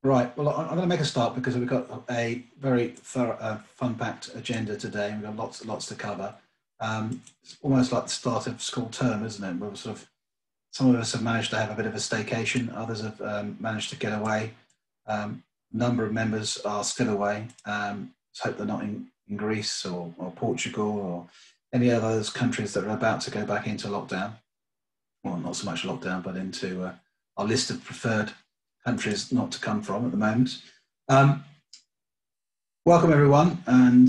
Right, well, I'm going to make a start because we've got a very thorough, fun-packed agenda today, and we've got lots to cover. It's almost like the start of school term, isn't it? We're sort of, some of us have managed to have a bit of a staycation, others have managed to get away. A number of members are still away. Let's hope they're not in Greece or Portugal or any of those countries that are about to go back into lockdown. Well, not so much lockdown, but into our list of preferred countries not to come from at the moment. Welcome everyone, and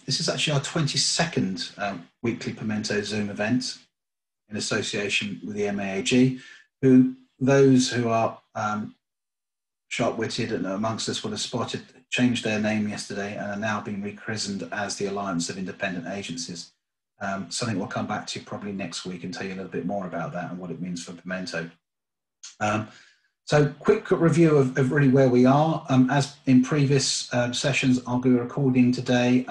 this is actually our 22nd weekly Pimento Zoom event in association with the MAAG, who those who are sharp-witted and amongst us would have spotted changed their name yesterday and are now being rechristened as the Alliance of Independent Agencies. Something we'll come back to probably next week and tell you a little bit more about that and what it means for Pimento. So quick review of really where we are. As in previous sessions, I'll be recording today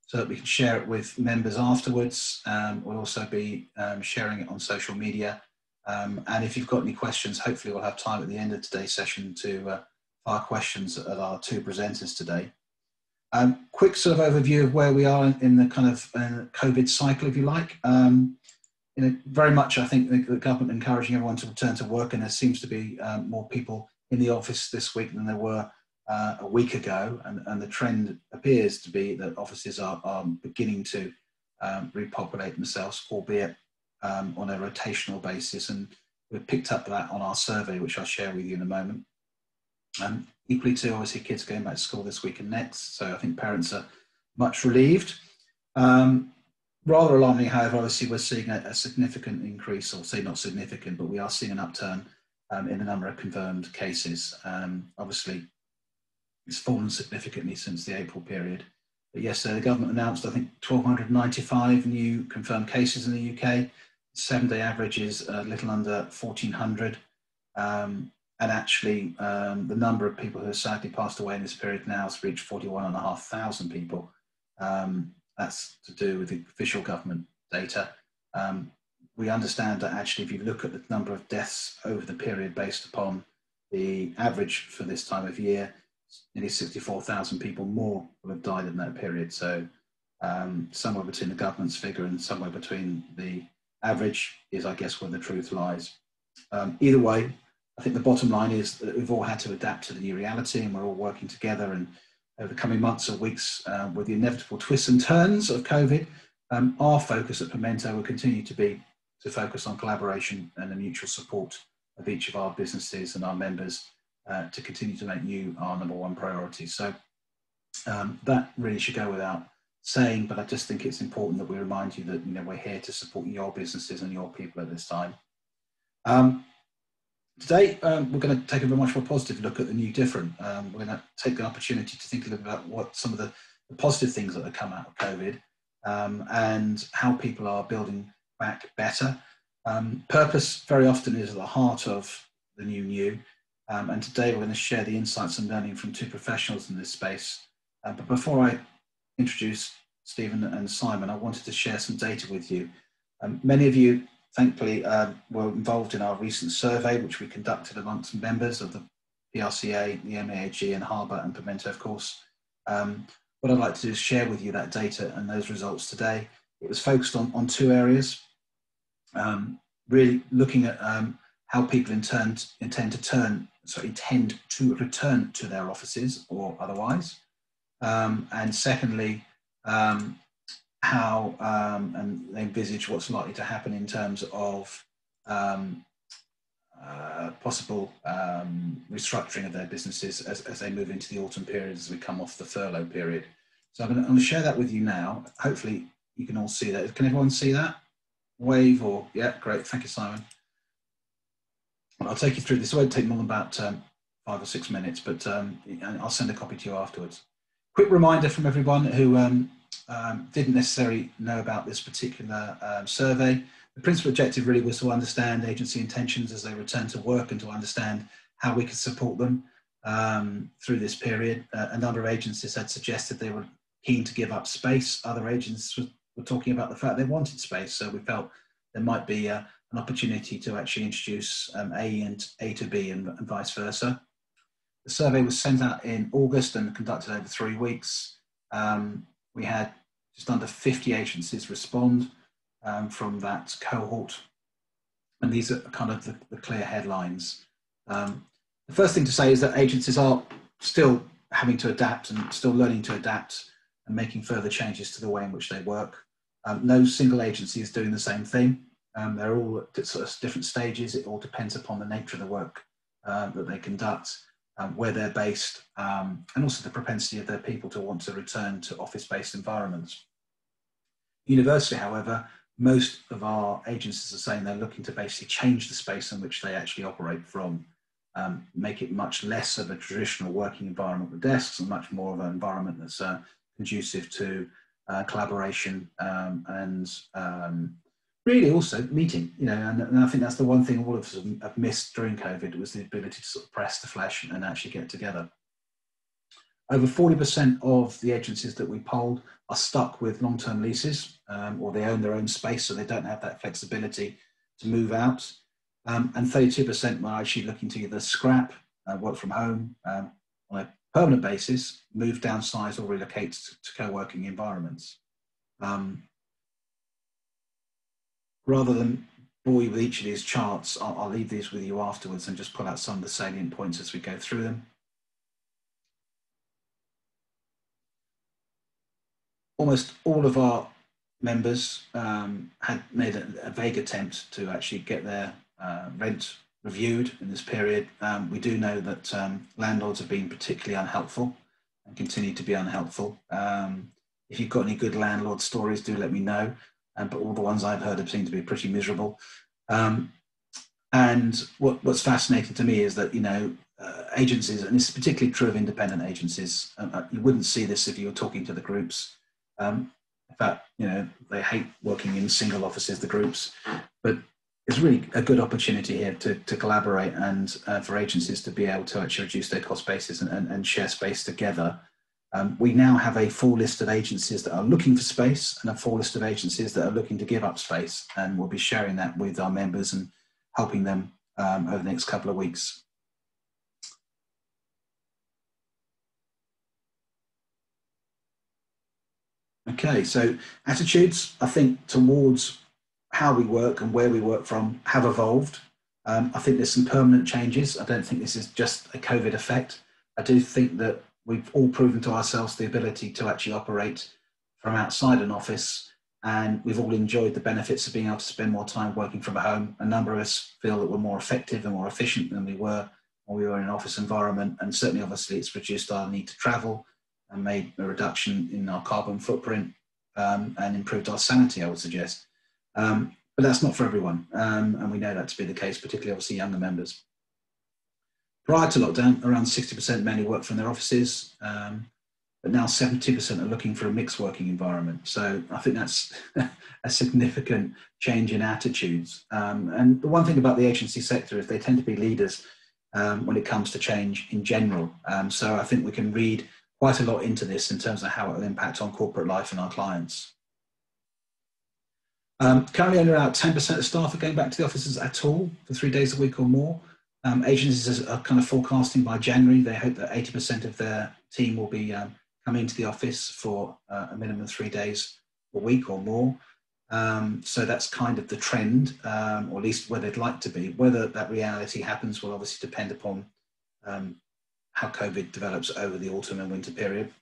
so that we can share it with members afterwards. We'll also be sharing it on social media. And if you've got any questions, hopefully we'll have time at the end of today's session to fire questions at our two presenters today. Quick sort of overview of where we are in the kind of COVID cycle, if you like. Very much, I think the government encouraging everyone to return to work, and there seems to be more people in the office this week than there were a week ago, and the trend appears to be that offices are beginning to repopulate themselves, albeit on a rotational basis, and we've picked up that on our survey, which I'll share with you in a moment. Equally too, obviously kids going back to school this week and next, so I think parents are much relieved. Rather alarming, however, obviously we're seeing a significant increase, or say not significant, but we are seeing an upturn in the number of confirmed cases. Obviously, it's fallen significantly since the April period. But yesterday, the government announced, I think, 1,295 new confirmed cases in the UK. 7-day average is a little under 1,400. And actually, the number of people who have sadly passed away in this period now has reached 41,500 people. That's to do with the official government data. We understand that actually, if you look at the number of deaths over the period based upon the average for this time of year, nearly 64,000 people more will have died in that period. So somewhere between the government's figure and somewhere between the average is, I guess, where the truth lies. Either way, I think the bottom line is that we've all had to adapt to the new reality, and we're all working together. And over the coming months or weeks, with the inevitable twists and turns of COVID, our focus at Pimento will continue to be to focus on collaboration and the mutual support of each of our businesses and our members to continue to make you our #1 priority. So that really should go without saying, but I just think it's important that we remind you that we're here to support your businesses and your people at this time. Today, we're going to take a much more positive look at the new different. We're going to take the opportunity to think a little about what some of the positive things that have come out of COVID and how people are building back better. Purpose very often is at the heart of the new. And today we're going to share the insights and learning from two professionals in this space. But before I introduce Stephen and Simon, I wanted to share some data with you. Many of you, thankfully, were involved in our recent survey, which we conducted amongst members of the PRCA, the MAAG, and Harbour and Pimento, of course. What I'd like to do is share with you that data and those results today. It was focused on two areas, really looking at how people intend to return to their offices or otherwise, and secondly, how and they envisage what's likely to happen in terms of possible restructuring of their businesses as they move into the autumn period, as we come off the furlough period. So I'm going to share that with you now. Hopefully you can all see that. Can everyone see that? Wave or, yeah, great. Thank you, Simon. I'll take you through this. It won't take more than about 5 or 6 minutes, but I'll send a copy to you afterwards. Quick reminder from everyone who didn't necessarily know about this particular survey. The principal objective really was to understand agency intentions as they return to work and to understand how we could support them through this period. A number of agencies had suggested they were keen to give up space. Other agencies were talking about the fact they wanted space. So we felt there might be an opportunity to actually introduce A to B and vice versa. The The survey was sent out in August and conducted over 3 weeks. We had just under 50 agencies respond from that cohort. And these are kind of the clear headlines. The first thing to say is that agencies are still having to adapt and still learning to adapt and making further changes to the way in which they work. No single agency is doing the same thing. They're all at sort of different stages. It all depends upon the nature of the work that they conduct, where they're based, and also the propensity of their people to want to return to office-based environments. Universally, however, most of our agencies are saying they're looking to basically change the space in which they actually operate from, make it much less of a traditional working environment with desks and much more of an environment that's conducive to collaboration and really also meeting, and I think that's the one thing all of us have missed during COVID, was the ability to sort of press the flesh and actually get together. Over 40% of the agencies that we polled are stuck with long-term leases, or they own their own space, so they don't have that flexibility to move out. And 32% were actually looking to either scrap, work from home on a permanent basis, move, downsize, or relocate to co-working environments. Rather than bore you with each of these charts, I'll leave these with you afterwards and just pull out some of the salient points as we go through them. Almost all of our members had made a vague attempt to actually get their rent reviewed in this period. We do know that landlords have been particularly unhelpful and continue to be unhelpful. If you've got any good landlord stories, do let me know. But all the ones I've heard have seemed to be pretty miserable. And what's fascinating to me is that, agencies, and this is particularly true of independent agencies, you wouldn't see this if you were talking to the groups. In fact, they hate working in single offices, the groups, but it's really a good opportunity here to collaborate and for agencies to be able to actually reduce their cost bases and share space together. We now have a full list of agencies that are looking for space and a full list of agencies that are looking to give up space, and we'll be sharing that with our members and helping them over the next couple of weeks. Okay, so attitudes, I think, towards how we work and where we work from have evolved. I think there's some permanent changes. I don't think this is just a COVID effect. I do think that we've all proven to ourselves the ability to actually operate from outside an office, and we've all enjoyed the benefits of being able to spend more time working from home. A number of us feel that we're more effective and more efficient than we were when we were in an office environment, and certainly obviously it's reduced our need to travel and made a reduction in our carbon footprint and improved our sanity, I would suggest. But that's not for everyone, and we know that to be the case, particularly obviously younger members. Prior to lockdown, around 60% mainly worked from their offices, but now 70% are looking for a mixed working environment. So I think that's a significant change in attitudes. And the one thing about the agency sector is they tend to be leaders when it comes to change in general. So I think we can read quite a lot into this in terms of how it will impact on corporate life and our clients. Currently only about 10% of staff are going back to the offices at all for 3 days a week or more. Agencies are kind of forecasting by January, they hope that 80% of their team will be coming to the office for a minimum of 3 days a week or more. So that's kind of the trend, or at least where they'd like to be. Whether that reality happens will obviously depend upon how COVID develops over the autumn and winter period.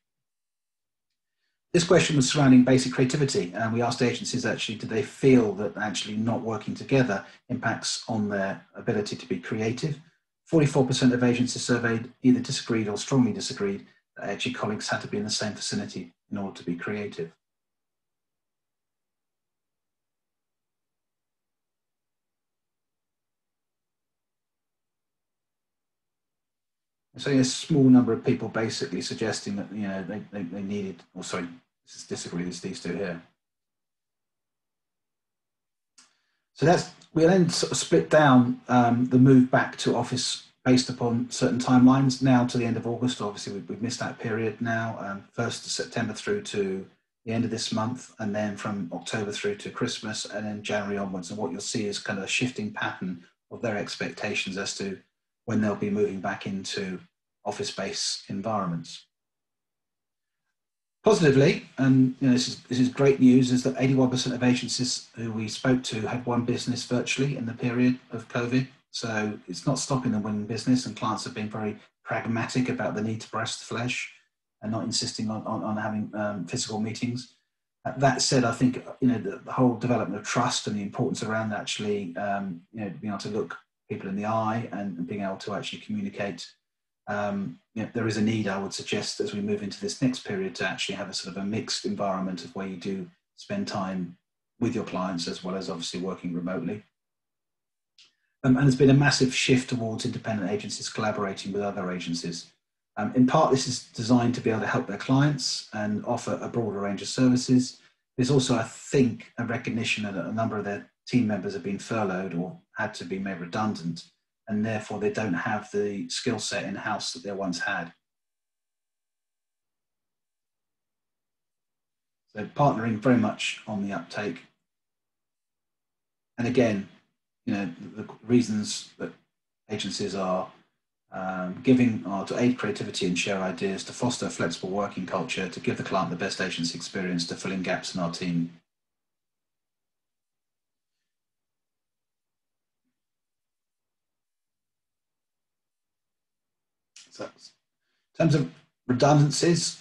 This question was surrounding basic creativity, and we asked agencies actually, do they feel that actually not working together impacts on their ability to be creative? 44% of agencies surveyed either disagreed or strongly disagreed that actually colleagues had to be in the same vicinity in order to be creative. So a small number of people basically suggesting that they needed, or sorry, this is disagree with these two here. So we'll then sort of split down the move back to office based upon certain timelines. Now to the end of August, obviously we've missed that period now, 1st of September through to the end of this month, and then from October through to Christmas, and then January onwards. And what you'll see is kind of a shifting pattern of their expectations as to when they'll be moving back into office-based environments. Positively, and this is great news, is that 81% of agencies who we spoke to had won business virtually in the period of COVID. So it's not stopping them winning business, and clients have been very pragmatic about the need to press the flesh and not insisting on having physical meetings. That said, I think the whole development of trust and the importance around actually being able to look people in the eye and being able to actually communicate. There is a need, I would suggest, as we move into this next period, to actually have a sort of a mixed environment of where you do spend time with your clients as well as obviously working remotely. And there's been a massive shift towards independent agencies collaborating with other agencies. In part, this is designed to be able to help their clients and offer a broader range of services. There's also, I think, a recognition that a number of their team members have been furloughed or had to be made redundant, and therefore they don't have the skill set in-house that they once had. So partnering very much on the uptake. And again, the reasons that agencies are giving are to aid creativity and share ideas, to foster a flexible working culture, to give the client the best agency experience, to fill in gaps in our team. So in terms of redundancies,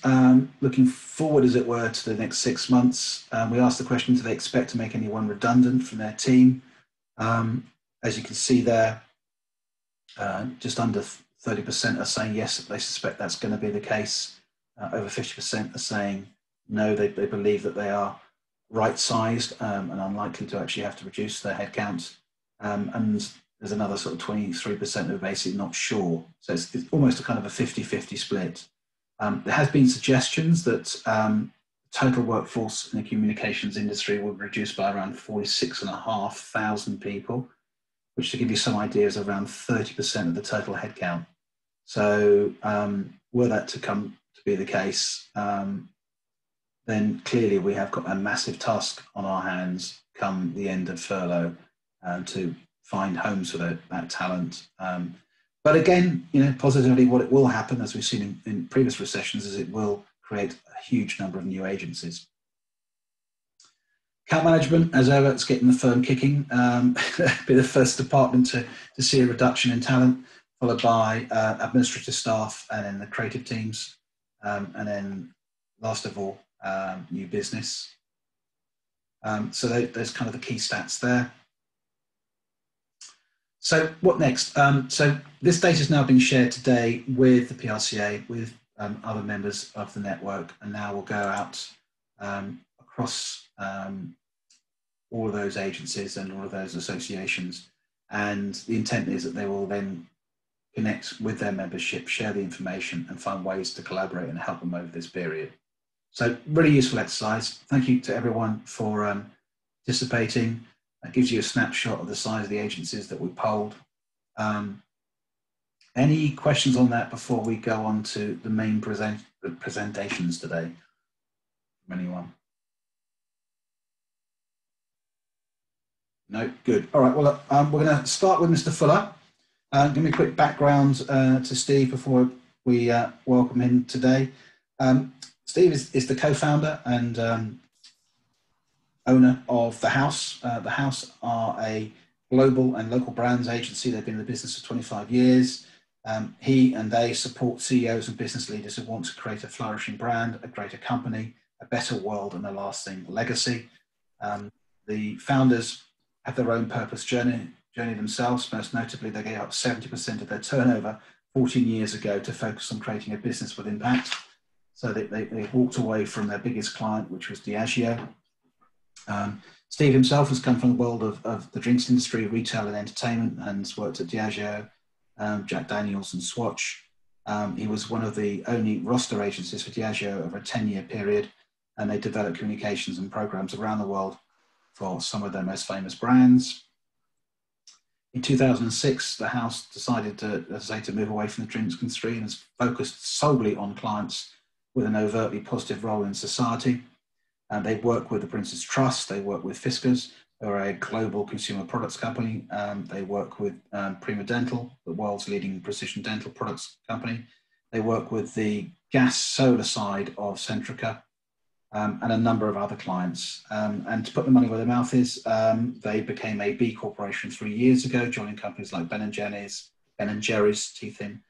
looking forward, as it were, to the next 6 months, we asked the question, do they expect to make anyone redundant from their team? As you can see there, just under 30% are saying yes, they suspect that's going to be the case. Over 50% are saying no, they believe that they are right-sized and unlikely to actually have to reduce their headcount. And there's another sort of 23% who are basically not sure. So it's almost a kind of a 50-50 split. There has been suggestions that total workforce in the communications industry will reduce by around 46,500 people, which, to give you some ideas, is around 30% of the total headcount. So were that to come to be the case, then clearly we have got a massive task on our hands come the end of furlough to find homes for that talent. But again, positively, what it will happen, as we've seen in previous recessions, is it will create a huge number of new agencies. Account management, as ever, it's getting the firm kicking. Be the first department to see a reduction in talent, followed by administrative staff and then the creative teams. And then last of all, new business. So there's kind of the key stats there. So what next? So this data has now been shared today with the PRCA, with other members of the network, and now will go out across all of those agencies and all of those associations. And the intent is that they will then connect with their membership, share the information, and find ways to collaborate and help them over this period. So really useful exercise. Thank you to everyone for participating. That gives you a snapshot of the size of the agencies that we polled. Any questions on that before we go on to the main presentations today from anyone? No, good. All right, well, we're going to start with Mr. Fuller. Give me a quick background to Steve before we welcome him today. Steve is the co-founder and owner of The House. The House are a global and local brands agency. They've been in the business for 25 years. He and they support CEOs and business leaders who want to create a flourishing brand, a greater company, a better world, and a lasting legacy. The founders have their own purpose journey themselves. Most notably, they gave up 70% of their turnover 14 years ago to focus on creating a business with impact. So they walked away from their biggest client, which was Diageo. Steve himself has come from the world of the drinks industry, retail and entertainment, and has worked at Diageo, Jack Daniels and Swatch. He was one of the only roster agencies for Diageo over a 10-year period, and they developed communications and programs around the world for some of their most famous brands. In 2006, the House decided to move away from the drinks industry and has focused solely on clients with an overtly positive role in society. They work with the Prince's Trust, they work with Fiskars, who are a global consumer products company. They work with Prima Dental, the world's leading precision dental products company. They work with the gas solar side of Centrica, and a number of other clients. And to put the money where their mouth is, they became a B Corporation 3 years ago, joining companies like Ben & Jerry's Teeth In,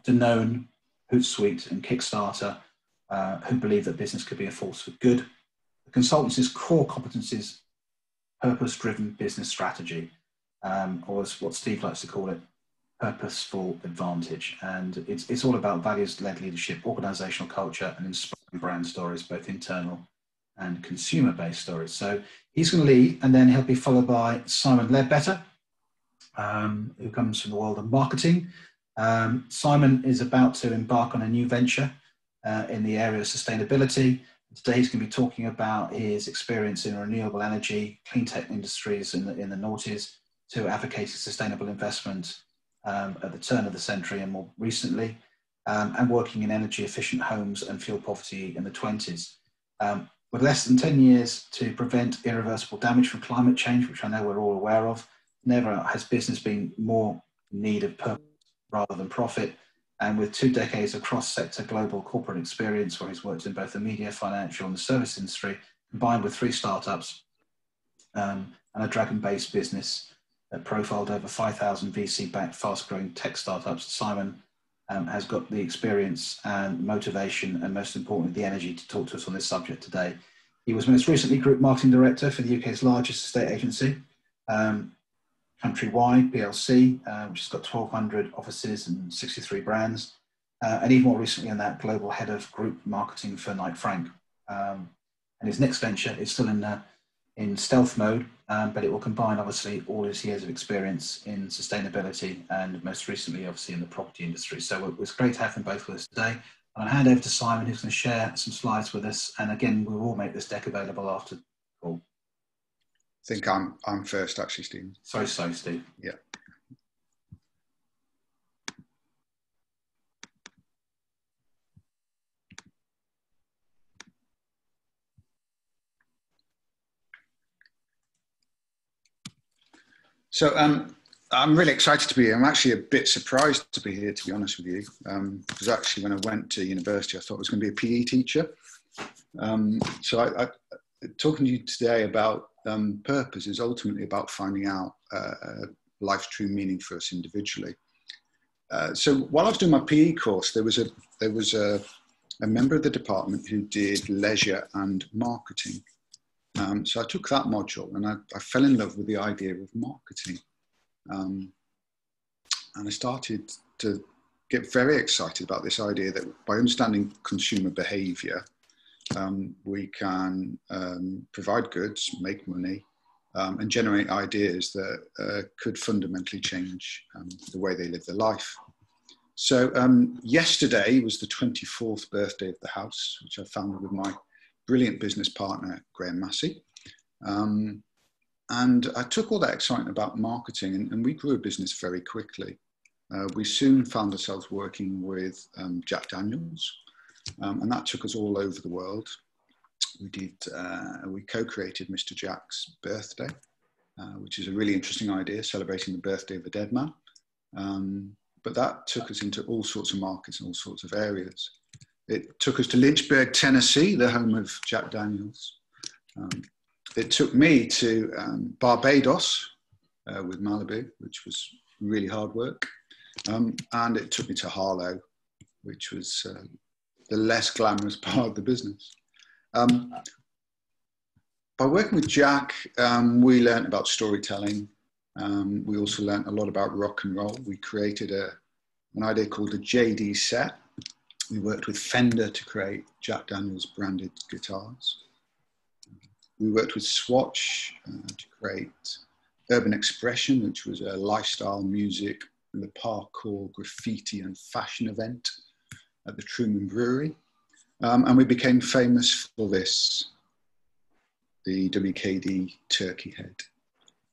Danone, Hootsuite, and Kickstarter, who believe that business could be a force for good. The consultancy's core competencies, purpose-driven business strategy, or as what Steve likes to call it, purposeful advantage. And it's all about values-led leadership, organizational culture, and inspiring brand stories, both internal and consumer-based stories. So he's going to lead, and then he'll be followed by Simon Leadbetter, who comes from the world of marketing. Simon is about to embark on a new venture in the area of sustainability. Today he's going to be talking about his experience in renewable energy, cleantech industries in the noughties, to advocating sustainable investment at the turn of the century and more recently, and working in energy efficient homes and fuel poverty in the 20s. With less than 10 years to prevent irreversible damage from climate change, which I know we're all aware of, never has business been more in need of purpose rather than profit. And with 2 decades of cross-sector global corporate experience, where he's worked in both the media, financial, and the service industry, combined with 3 startups and a dragon-based business that profiled over 5,000 VC-backed, fast-growing tech startups, Simon has got the experience and motivation, and most importantly, the energy to talk to us on this subject today. He was most recently Group Marketing Director for the UK's largest estate agency, Countrywide PLC, which has got 1,200 offices and 63 brands, and even more recently in that, Global Head of Group Marketing for Knight Frank. And his next venture is still in stealth mode, but it will combine obviously all his years of experience in sustainability and most recently obviously in the property industry. So it was great to have them both with us today. I'll hand over to Simon, who's going to share some slides with us, and again we will make this deck available after the call. I think I'm first, actually, Stephen. Sorry, Steve. Yeah. So I'm really excited to be here. I'm actually a bit surprised to be here, to be honest with you, because actually when I went to university, I thought I was going to be a PE teacher. So I talking to you today about purpose is ultimately about finding out life's true meaning for us individually. So while I was doing my PE course, there was a member of the department who did leisure and marketing. So I took that module and I fell in love with the idea of marketing. And I started to get very excited about this idea that by understanding consumer behavior, we can provide goods, make money, and generate ideas that could fundamentally change the way they live their life. So yesterday was the 24th birthday of the house, which I founded with my brilliant business partner, Graham Massey. And I took all that excitement about marketing and we grew a business very quickly. We soon found ourselves working with Jack Daniels, and that took us all over the world. We co-created Mr. Jack's birthday, which is a really interesting idea, celebrating the birthday of a dead man. But that took us into all sorts of markets and all sorts of areas. It took us to Lynchburg, Tennessee, the home of Jack Daniels. It took me to Barbados with Malibu, which was really hard work. And it took me to Harlow, which was the less glamorous part of the business. By working with Jack, we learned about storytelling. We also learned a lot about rock and roll. We created an idea called the JD set. We worked with Fender to create Jack Daniels branded guitars. We worked with Swatch to create Urban Expression, which was a lifestyle music and the parkour, graffiti and fashion event at the Truman Brewery. And we became famous for this, the WKD turkey head.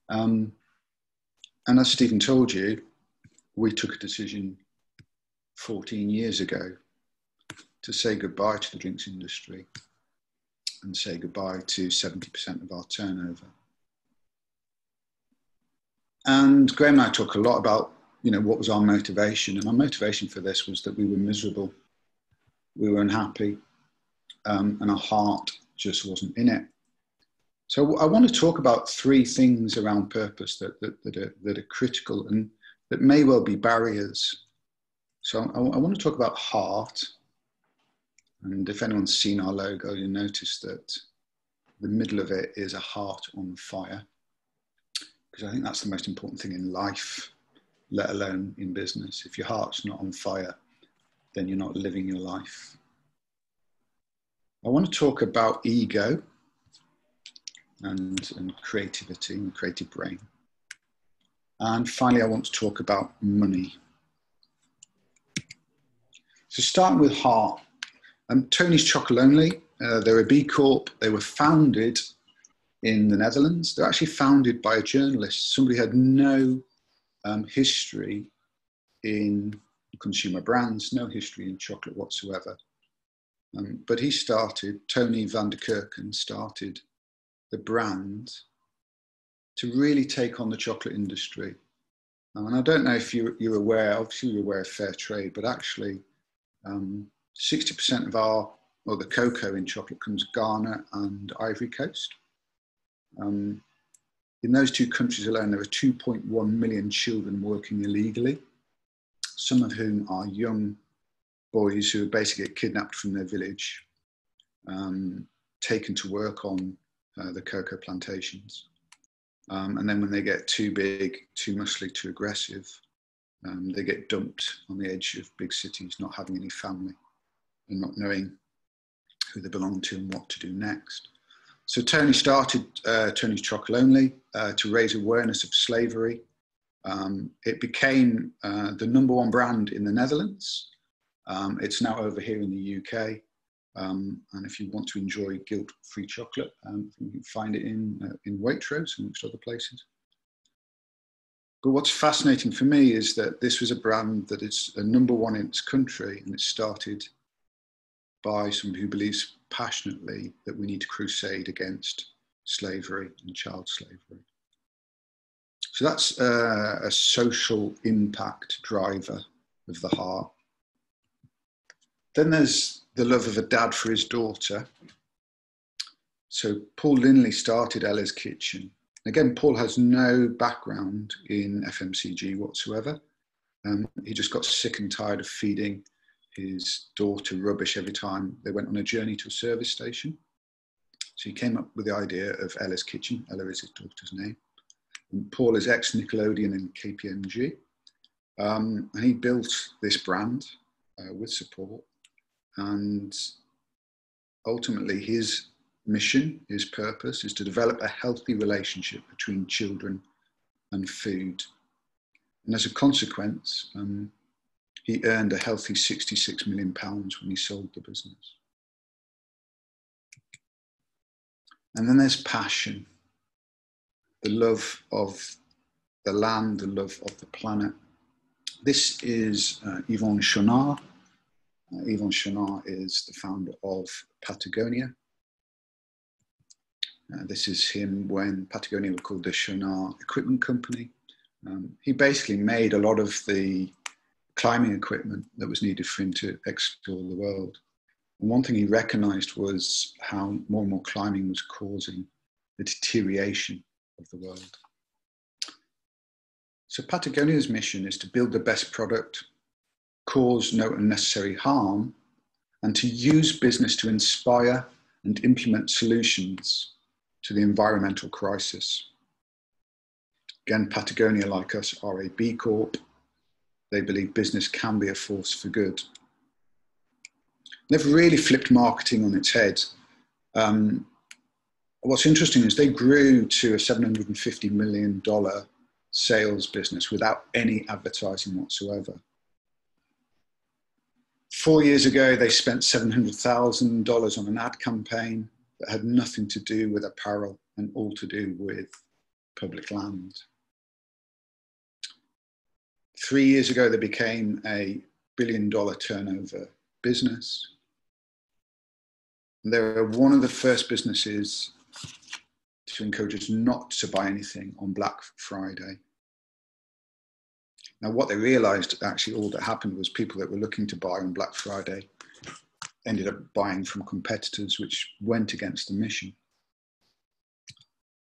And as Stephen told you, we took a decision 14 years ago to say goodbye to the drinks industry and say goodbye to 70% of our turnover. And Graham and I talk a lot about you know, what was our motivation? And our motivation for this was that we were miserable, we were unhappy, and our heart just wasn't in it. So I want to talk about three things around purpose that are critical and that may well be barriers. So I want to talk about heart. And if anyone's seen our logo, you'll notice that the middle of it is a heart on fire, because I think that's the most important thing in life, let alone in business. If your heart's not on fire, then you're not living your life. I want to talk about ego and creativity and creative brain. And finally, I want to talk about money. So starting with heart, Tony's Chocolate Only, they're a B Corp. They were founded in the Netherlands. They're actually founded by a journalist, somebody who had no history in consumer brands, no history in chocolate whatsoever. But he started, Tony van der Kerken started the brand to really take on the chocolate industry. And I don't know if you're aware, obviously you're aware of fair trade, but actually 60% of the cocoa in chocolate comes Ghana and Ivory Coast. In those two countries alone, there are 2.1 million children working illegally, some of whom are young boys who are basically kidnapped from their village, taken to work on the cocoa plantations. And then when they get too big, too muscly, too aggressive, they get dumped on the edge of big cities, not having any family and not knowing who they belong to and what to do next. So Tony started Tony's Chocolate Only to raise awareness of slavery. It became the #1 brand in the Netherlands. It's now over here in the UK. And if you want to enjoy guilt-free chocolate, you can find it in Waitrose, amongst other places. But what's fascinating for me is that this was a brand that is a #1 in its country, and it started by somebody who believes passionately that we need to crusade against slavery and child slavery. So that's a social impact driver of the heart. Then there's the love of a dad for his daughter. So Paul Linley started Ella's Kitchen. Again, Paul has no background in FMCG whatsoever. He just got sick and tired of feeding his daughter rubbish every time they went on a journey to a service station. So he came up with the idea of Ella's Kitchen. Ella is his daughter's name. And Paul is ex-Nickelodeon and KPMG. And he built this brand with support. And ultimately his mission, his purpose is to develop a healthy relationship between children and food. And as a consequence, he earned a healthy £66 million when he sold the business. And then there's passion, the love of the land, the love of the planet. This is Yvon Chouinard. Yvon Chouinard is the founder of Patagonia. This is him when Patagonia were called the Chouinard Equipment Company. He basically made a lot of the climbing equipment that was needed for him to explore the world. And one thing he recognized was how more and more climbing was causing the deterioration of the world. So Patagonia's mission is to build the best product, cause no unnecessary harm, and to use business to inspire and implement solutions to the environmental crisis. Again, Patagonia, like us, are a B Corp. They believe business can be a force for good. They've really flipped marketing on its head. What's interesting is they grew to a $750 million sales business without any advertising whatsoever. 4 years ago, they spent $700,000 on an ad campaign that had nothing to do with apparel and all to do with public land. 3 years ago, they became a $1 billion turnover business. They were one of the first businesses to encourage us not to buy anything on Black Friday. Now, what they realized, actually, all that happened was people that were looking to buy on Black Friday ended up buying from competitors, which went against the mission.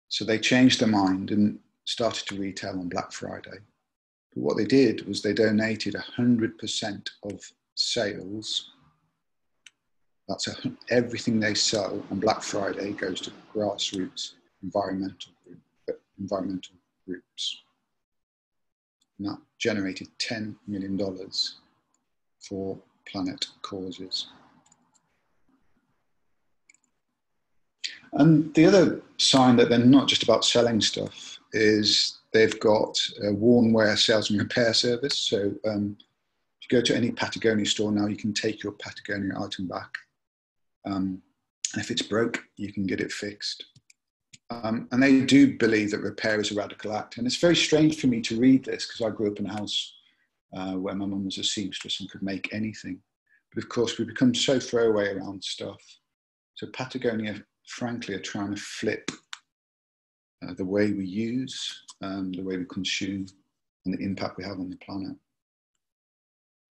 So they changed their mind and started to retail on Black Friday. But what they did was they donated 100% of sales. That's everything they sell on Black Friday goes to grassroots environmental groups. And that generated $10 million for planet causes. And the other sign that they're not just about selling stuff is they've got a worn wear sales and repair service. So if you go to any Patagonia store now, you can take your Patagonia item back. And if it's broke, you can get it fixed. And they do believe that repair is a radical act. And it's very strange for me to read this because I grew up in a house where my mum was a seamstress and could make anything. But of course, we become so throwaway around stuff. So Patagonia, frankly, are trying to flip the way we use, the way we consume, and the impact we have on the planet.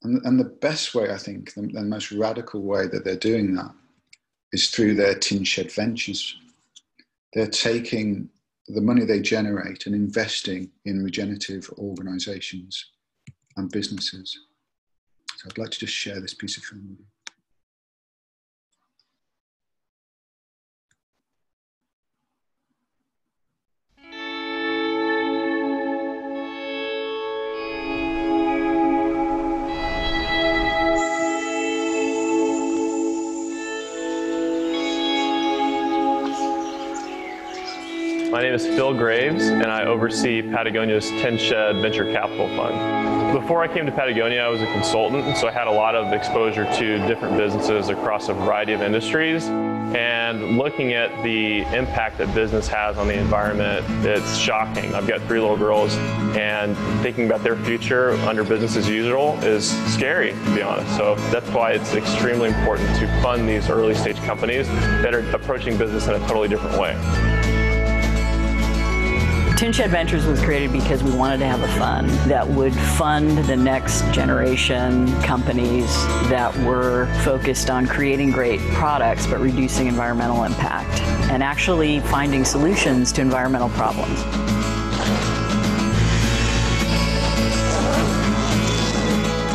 And the best way, I think, the most radical way that they're doing that is through their Tin Shed Ventures. They're taking the money they generate and investing in regenerative organizations and businesses. So I'd like to just share this piece of film with you. My name is Phil Graves, and I oversee Patagonia's Tin Shed Venture Capital Fund. Before I came to Patagonia, I was a consultant, and so I had a lot of exposure to different businesses across a variety of industries. And looking at the impact that business has on the environment, it's shocking. I've got 3 little girls, and thinking about their future under business as usual is scary, to be honest. So that's why it's extremely important to fund these early stage companies that are approaching business in a totally different way. Tin Shed Ventures was created because we wanted to have a fund that would fund the next generation companies that were focused on creating great products but reducing environmental impact and actually finding solutions to environmental problems.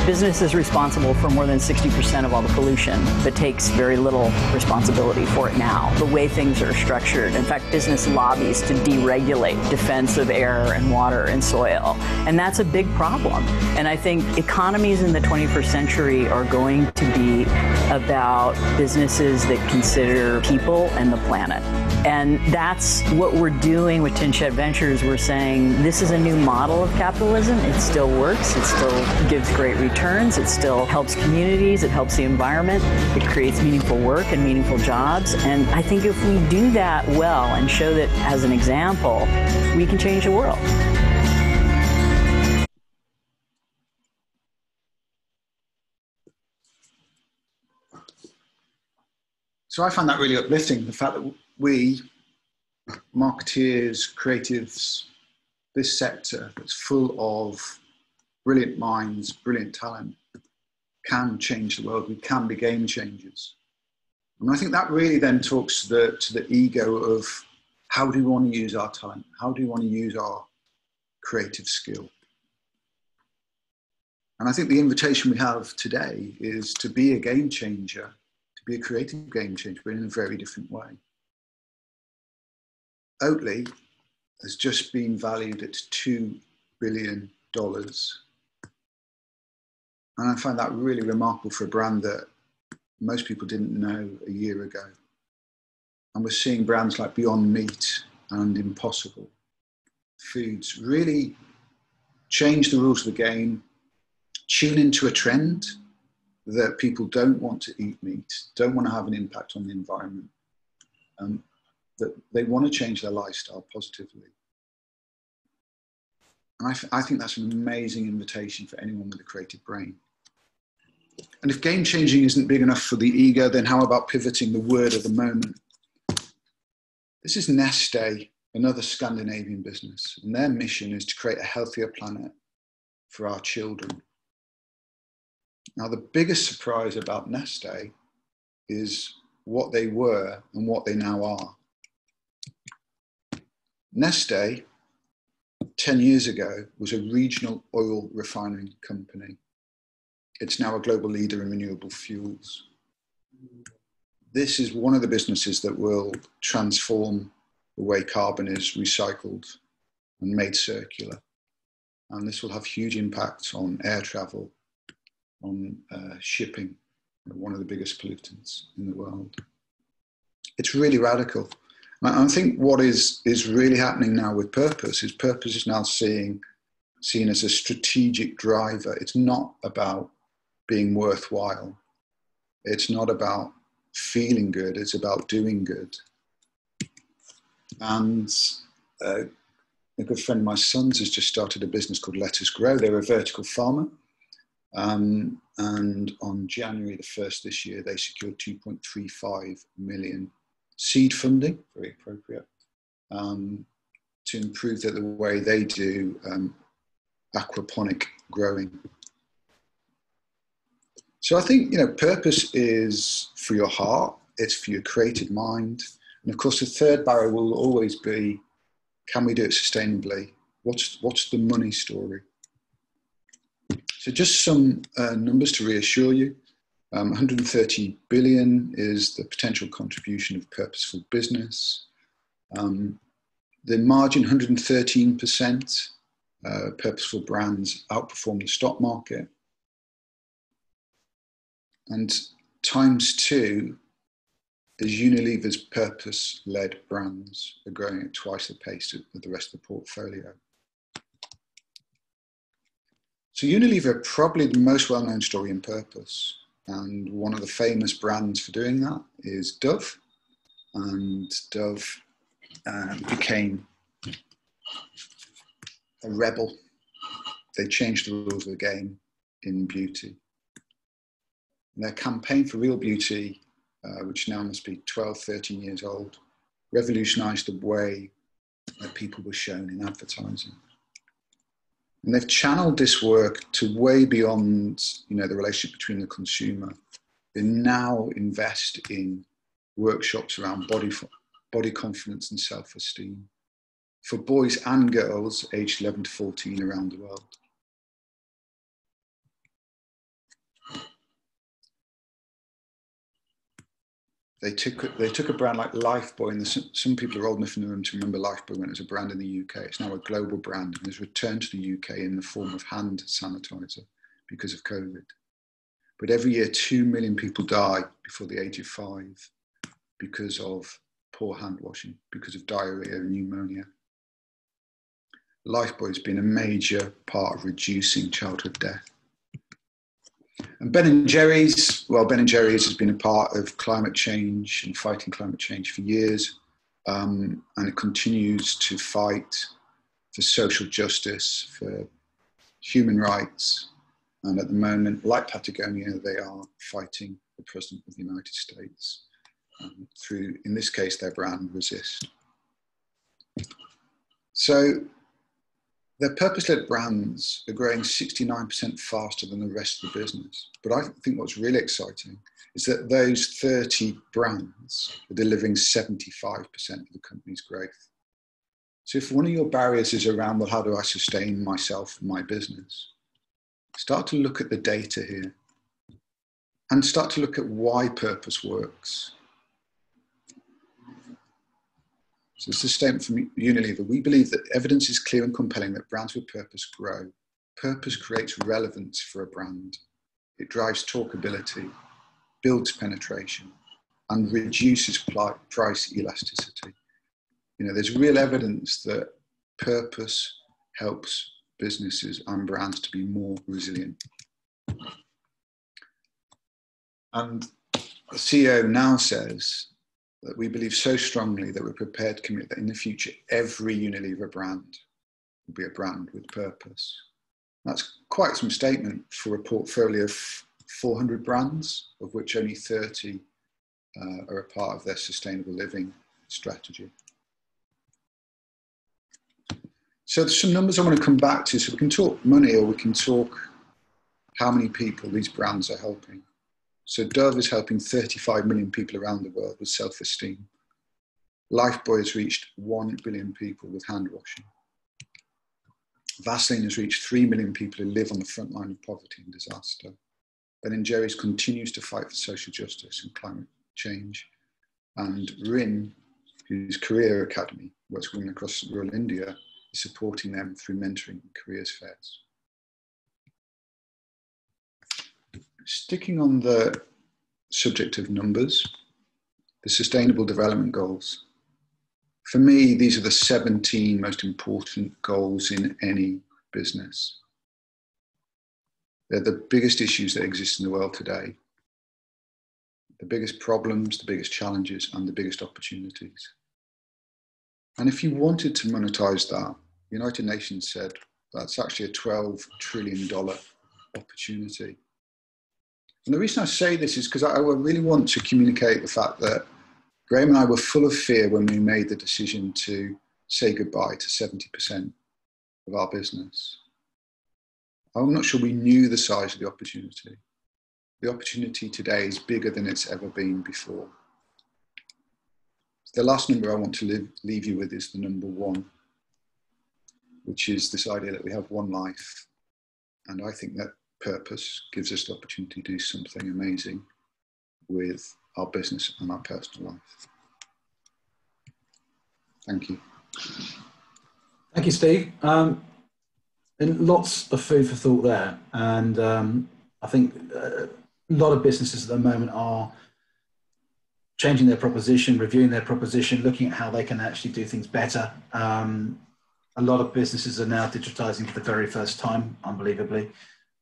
Business is responsible for more than 60% of all the pollution, but takes very little responsibility for it now. The way things are structured. In fact, business lobbies to deregulate defense of air and water and soil. And that's a big problem. And I think economies in the 21st century are going to be about businesses that consider people and the planet. And that's what we're doing with Tin Shed Ventures. We're saying this is a new model of capitalism. It still works. It still gives great returns. It still helps communities. It helps the environment. It creates meaningful work and meaningful jobs. And I think if we do that well and show that as an example, we can change the world. So I find that really uplifting, the fact that we, marketeers, creatives, this sector that's full of brilliant minds, brilliant talent, can change the world. We can be game changers. And I think that really then talks to the ego of how do we want to use our talent? How do we want to use our creative skill? And I think the invitation we have today is to be a game changer, to be a creative game changer, but in a very different way. Oatly has just been valued at $2 billion. And I find that really remarkable for a brand that most people didn't know a year ago. And we're seeing brands like Beyond Meat and Impossible Foods really change the rules of the game, tune into a trend that people don't want to eat meat, don't want to have an impact on the environment, that they want to change their lifestyle positively. And I think that's an amazing invitation for anyone with a creative brain. And if game changing isn't big enough for the ego, then how about pivoting the word of the moment? This is Neste, another Scandinavian business, and their mission is to create a healthier planet for our children. Now, the biggest surprise about Neste is what they were and what they now are. Neste, 10 years ago, was a regional oil refining company. It's now a global leader in renewable fuels. This is one of the businesses that will transform the way carbon is recycled and made circular. And this will have huge impacts on air travel, on shipping, one of the biggest pollutants in the world. It's really radical. I think what is really happening now with purpose is now seen as a strategic driver. It's not about being worthwhile. It's not about feeling good. It's about doing good. And a good friend of my son's has just started a business called Let Us Grow. They're a vertical farmer. And on January the 1st this year, they secured 2.35 million seed funding, very appropriate, to improve the way they do aquaponic growing. So I think, purpose is for your heart, it's for your creative mind. And of course, the third barrier will always be, can we do it sustainably? What's the money story? So just some numbers to reassure you. 130 billion is the potential contribution of purposeful business. The margin, 113%. Purposeful brands outperform the stock market. And times 2 is Unilever's purpose-led brands are growing at twice the pace of the rest of the portfolio. So Unilever, probably the most well-known story in purpose. And one of the famous brands for doing that is Dove. And Dove became a rebel. They changed the rules of the game in beauty. And their campaign for real beauty, which now must be 12, 13 years old, revolutionized the way that people were shown in advertising. And they've channeled this work to way beyond, the relationship between the consumer. They now invest in workshops around body confidence and self-esteem for boys and girls aged 11 to 14 around the world. They took a brand like Lifebuoy, and some people are old enough in the room to remember Lifebuoy when it was a brand in the UK. It's now a global brand and has returned to the UK in the form of hand sanitizer because of COVID. But every year, 2 million people die before the age of 5 because of poor hand washing, because of diarrhea and pneumonia. Lifebuoy has been a major part of reducing childhood death. And Ben & Jerry's, Ben & Jerry's has been a part of climate change and fighting climate change for years. And it continues to fight for social justice, for human rights. And at the moment, like Patagonia, they are fighting the President of the United States through, in this case, their brand Resist. So their purpose-led brands are growing 69% faster than the rest of the business. But I think what's really exciting is that those 30 brands are delivering 75% of the company's growth. So if one of your barriers is around, well, how do I sustain myself and my business? Start to look at the data here and start to look at why purpose works. So this is a statement from Unilever. We believe that evidence is clear and compelling that brands with purpose grow. Purpose creates relevance for a brand. It drives talkability, builds penetration, and reduces price elasticity. There's real evidence that purpose helps businesses and brands to be more resilient. And the CEO now says that we believe so strongly that we're prepared to commit that in the future, every Unilever brand will be a brand with purpose. That's quite some statement for a portfolio of 400 brands, of which only 30 are a part of their sustainable living strategy. So there's some numbers I want to come back to. So we can talk money, or we can talk how many people these brands are helping. So Dove is helping 35 million people around the world with self-esteem. Lifebuoy has reached 1 billion people with hand washing. Vaseline has reached 3 million people who live on the front line of poverty and disaster. Ben & Jerry's continues to fight for social justice and climate change. And RIN, whose career academy works with women across rural India, is supporting them through mentoring and careers fairs. Sticking on the subject of numbers, the Sustainable Development Goals. For me, these are the 17 most important goals in any business. They're the biggest issues that exist in the world today, the biggest problems, the biggest challenges, and the biggest opportunities. And if you wanted to monetize that, the United Nations said that's actually a $12 trillion opportunity. And the reason I say this is because I really want to communicate the fact that Graham and I were full of fear when we made the decision to say goodbye to 70% of our business. I'm not sure we knew the size of the opportunity. The opportunity today is bigger than it's ever been before. The last number I want to leave you with is the number 1, which is this idea that we have one life. And I think that purpose gives us the opportunity to do something amazing with our business and our personal life. Thank you. Thank you, Steve. And lots of food for thought there. And I think a lot of businesses at the moment are changing their proposition, reviewing their proposition, looking at how they can actually do things better. A lot of businesses are now digitizing for the very first time, unbelievably.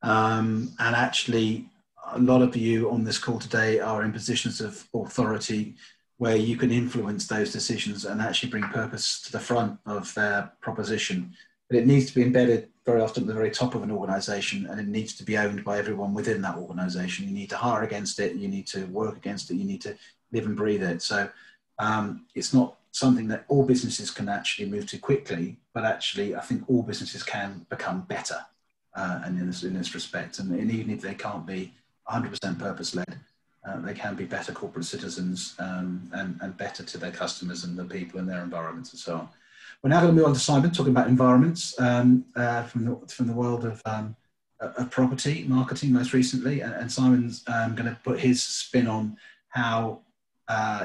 And actually, a lot of you on this call today are in positions of authority where you can influence those decisions and actually bring purpose to the front of their proposition. But it needs to be embedded very often at the very top of an organization, and it needs to be owned by everyone within that organization. You need to hire against it, you need to work against it, you need to live and breathe it. So it's not something that all businesses can actually move to quickly, but actually I think all businesses can become better and in this respect. And even if they can't be 100% purpose-led, they can be better corporate citizens and better to their customers and the people in their environments and so on. We're now going to move on to Simon, talking about environments from the world of property marketing most recently. And Simon's going to put his spin on how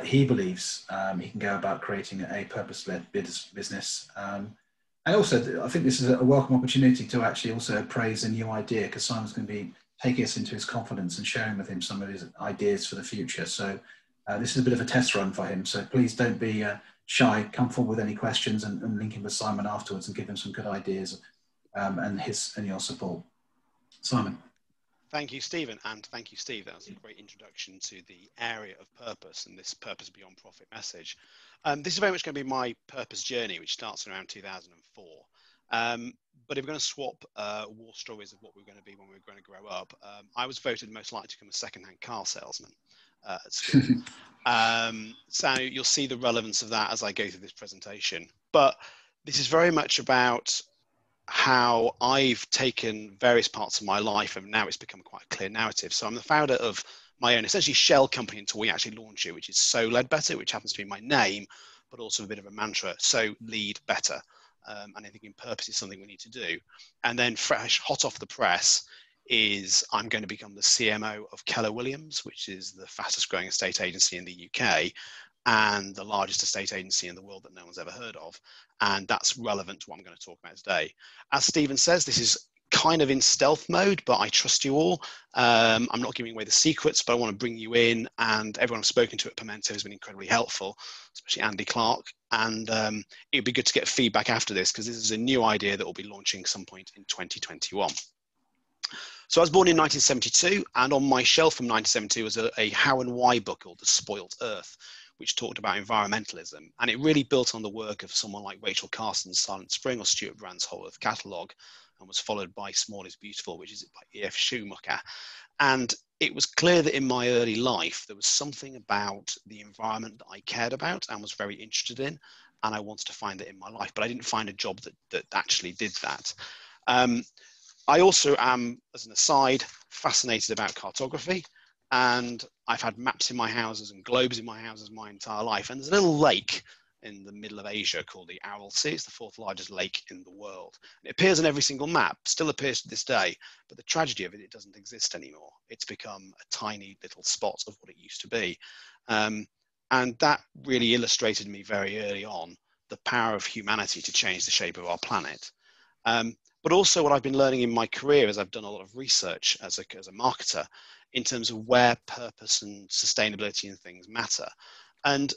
he believes he can go about creating a purpose-led business. And also, I think this is a welcome opportunity to actually also praise a new idea, because Simon's going to be taking us into his confidence and sharing with him some of his ideas for the future. So this is a bit of a test run for him. So please don't be shy. Come forward with any questions and link in with Simon afterwards and give him some good ideas and your support. Simon. Thank you, Stephen, and thank you, Steve. That was a great introduction to the area of purpose and this purpose beyond profit message. This is very much going to be my purpose journey, which starts around 2004. But if we're going to swap war stories of what we're going to be when we're going to grow up, I was voted most likely to become a second-hand car salesman at school. So you'll see the relevance of that as I go through this presentation. But this is very much about how I've taken various parts of my life and now it's become quite a clear narrative. So I'm the founder of my own essentially shell company until we actually launch it, which is So Leadbetter, which happens to be my name, but also a bit of a mantra. So lead better. And I think in purpose is something we need to do. And then fresh, hot off the press is I'm going to become the CMO of Keller Williams, which is the fastest growing estate agency in the UK and the largest estate agency in the world that no one's ever heard of. And that's relevant to what I'm going to talk about today. As Stephen says, this is kind of in stealth mode, but I trust you all. I'm not giving away the secrets, but I want to bring you in, and everyone I've spoken to at Pimento has been incredibly helpful, especially Andy Clark. And it'd be good to get feedback after this, because this is a new idea that will be launching some point in 2021. So I was born in 1972, and on my shelf from 1972 was a how and why book called The Spoilt Earth, which talked about environmentalism. And it really built on the work of someone like Rachel Carson's Silent Spring or Stuart Brand's Whole Earth Catalogue, and was followed by Small is Beautiful, which is by E.F. Schumacher. And it was clear that in my early life, there was something about the environment that I cared about and was very interested in. and I wanted to find it in my life, but I didn't find a job that actually did that. I also am, as an aside, fascinated about cartography, and I've had maps in my houses and globes in my houses my entire life. And there's a little lake in the middle of Asia called the Aral Sea. It's the 4th largest lake in the world. It appears on every single map, still appears to this day, but the tragedy of it, it doesn't exist anymore. It's become a tiny little spot of what it used to be. And that really illustrated me very early on the power of humanity to change the shape of our planet. But also what I've been learning in my career as I've done a lot of research as a marketer in terms of where purpose and sustainability and things matter. And